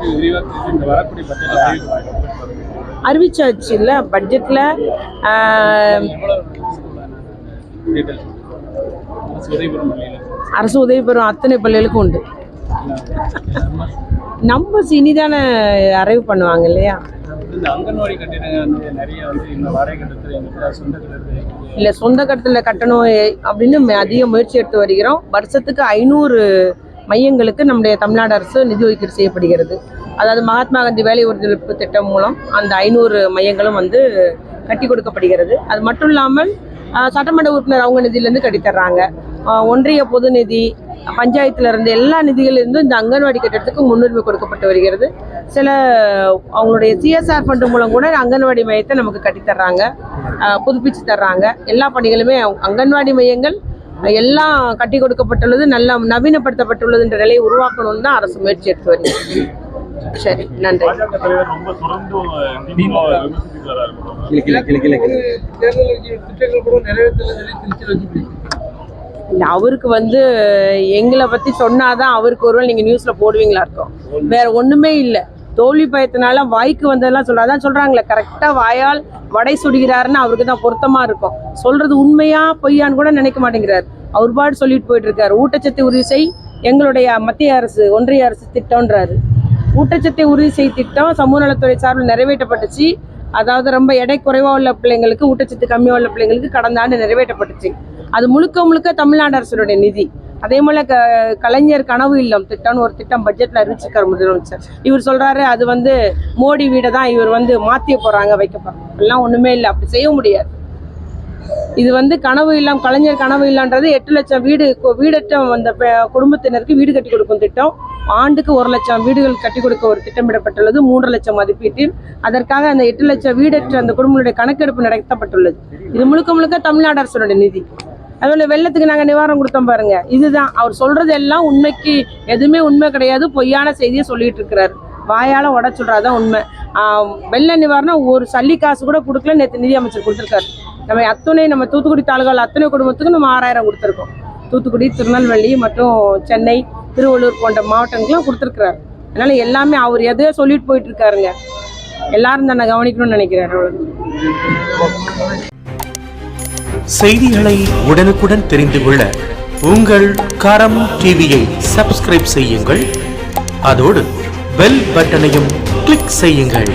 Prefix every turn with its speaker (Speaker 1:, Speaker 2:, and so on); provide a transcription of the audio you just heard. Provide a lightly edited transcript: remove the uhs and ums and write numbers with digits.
Speaker 1: பற்றி விரிவாக இந்த வரக்கூடிய பட்ஜெட்
Speaker 2: அறிவிச்சாச்சு இல்லை பட்ஜெட்டில் அரசு உதவி பெறும் அத்தனை பள்ளிகளுக்கும் உண்டு. நம்ம இனிதான அறிவு பண்ணுவாங்க இல்லையா. இல்லை சொந்த கட்டத்தில் கட்டணும் அப்படின்னு அதிக முயற்சி எடுத்து வருகிறோம். வருஷத்துக்கு 500 மையங்களுக்கு நம்முடைய தமிழ்நாடு அரசு நிதி ஒதுக்கீடு செய்யப்படுகிறது. அதாவது மகாத்மா காந்தி வேலை உறுதியளிப்பு திட்டம் மூலம் அந்த 500 மையங்களும் வந்து கட்டி கொடுக்கப்படுகிறது. அது மட்டும் இல்லாமல் சட்டமன்ற உறுப்பினர் அவங்க நிதியிலேருந்து கட்டித்தர்றாங்க. ஒன்றிய பொது நிதி, பஞ்சாயத்துலேருந்து எல்லா நிதிகளிலிருந்து இந்த அங்கன்வாடி கட்டடத்துக்கு முன்னுரிமை கொடுக்கப்பட்டு வருகிறது. சில அவங்களுடைய சிஎஸ்ஆர் ஃபண்டு மூலம் கூட அங்கன்வாடி மையத்தை நமக்கு கட்டித்தர்றாங்க, புதுப்பிச்சு தர்றாங்க. எல்லா பணிகளுமே அங்கன்வாடி மையங்கள் எல்லாம் கட்டி கொடுக்கப்பட்டுள்ளது, நல்லா நவீனப்படுத்தப்பட்டுள்ளது என்ற நிலையை உருவாக்கணும்னு தான் அரசு முயற்சி எடுத்து வருகிறது. சரி, நன்றி. அவருக்கு வந்து எங்களை பத்தி சொன்னாதான் அவருக்கு ஒருவேளை நீங்க நியூஸ்ல போடுவீங்களா இருக்கும். வேற ஒண்ணுமே இல்லை. தோல்வி பயத்தினால வாய்க்கு வந்ததெல்லாம் சொல்றாதான் சொல்றாங்களே, கரெக்டா வாயால் வடை சுடுகிறாருன்னு அவருக்கு தான் பொருத்தமா இருக்கும். சொல்றது உண்மையா பொய்யான்னு கூட நினைக்க மாட்டேங்கிறாரு. அவர் பாடு சொல்லிட்டு போயிட்டு இருக்காரு. ஊட்டச்சத்து உறுதி செய் எங்களுடைய மத்திய அரசு ஒன்றிய அரசு திட்டம்ன்றாரு. ஊட்டச்சத்தை உறுதி செய் திட்டம் சமூக நலத்துறை சார்பில் நிறைவேற்றப்பட்டுச்சு. அதாவது ரொம்ப எடை குறைவாக உள்ள பிள்ளைங்களுக்கு, ஊட்டச்சத்து கம்மியாக உள்ள பிள்ளைங்களுக்கு கடந்த ஆண்டு நிறைவேற்றப்பட்டுச்சு. அது முழுக்க முழுக்க தமிழ்நாடு அரசுடைய நிதி. அதே போல கலைஞர் கனவு இல்லம் திட்டம்னு ஒரு திட்டம் பட்ஜெட்ல அறிவிச்சிருக்காரு முதலமைச்சர். இவர் சொல்றாரு அது வந்து மோடி வீடை தான் இவர் வந்து மாத்திய போறாங்க, வைக்க போறாங்க. எல்லாம் ஒண்ணுமே இல்லை, அப்படி செய்ய முடியாது. இது வந்து கனவு இல்லம், கலைஞர் கனவு இல்லம்ன்றது 8 லட்சம் வீடற்ற அந்த குடும்பத்தினருக்கு வீடு கட்டி கொடுக்கும் திட்டம். ஆண்டுக்கு 1 லட்சம் வீடுகள் கட்டி கொடுக்க ஒரு திட்டமிடப்பட்டுள்ளது 3 லட்சம் மதிப்பீட்டில். அதற்காக அந்த 8 லட்சம் வீடற்ற அந்த குடும்பங்களுடைய கணக்கெடுப்பு நடத்தப்பட்டுள்ளது. இது முழுக்க முழுக்க தமிழ்நாடு அரசுடைய நிதி. அதுல வெள்ளத்துக்கு நாங்க நிவாரணம் கொடுத்தோம் பாருங்க. இதுதான் அவர் சொல்றது எல்லாம் உண்மைக்கு எதுவுமே உண்மை கிடையாது. பொய்யான செய்தியை சொல்லிட்டு இருக்கிறாரு. வாயால உடச்சுடுறாதான் உண்மை. வெள்ள நிவாரணம் ஒரு சல்லி காசு கூட கொடுக்கல. நேற்று நிதி அமைச்சர் கொடுத்துருக்காரு. நம்ம தூத்துக்குடி தாலுகாவில் அத்தனை குடும்பத்துக்கும் நம்ம 6000 கொடுத்துருக்கோம். தூத்துக்குடி, திருநெல்வேலி மற்றும் சென்னை, திருவள்ளூர் போன்ற மாவட்டங்களும் கொடுத்துருக்கிறாரு. அதனால எல்லாமே அவர் எதையோ சொல்லிட்டு போயிட்டு இருக்காருங்க. எல்லாரும் தான் கவனிக்கணும்னு நினைக்கிறாரு.
Speaker 3: செய்திகளை உடனுக்குடன் தெரிந்து கொள்ள உங்கள் கரம் டிவியை சப்ஸ்கிரைப் செய்யுங்கள். அதோடு பெல் பட்டனையும் கிளிக் செய்யுங்கள்.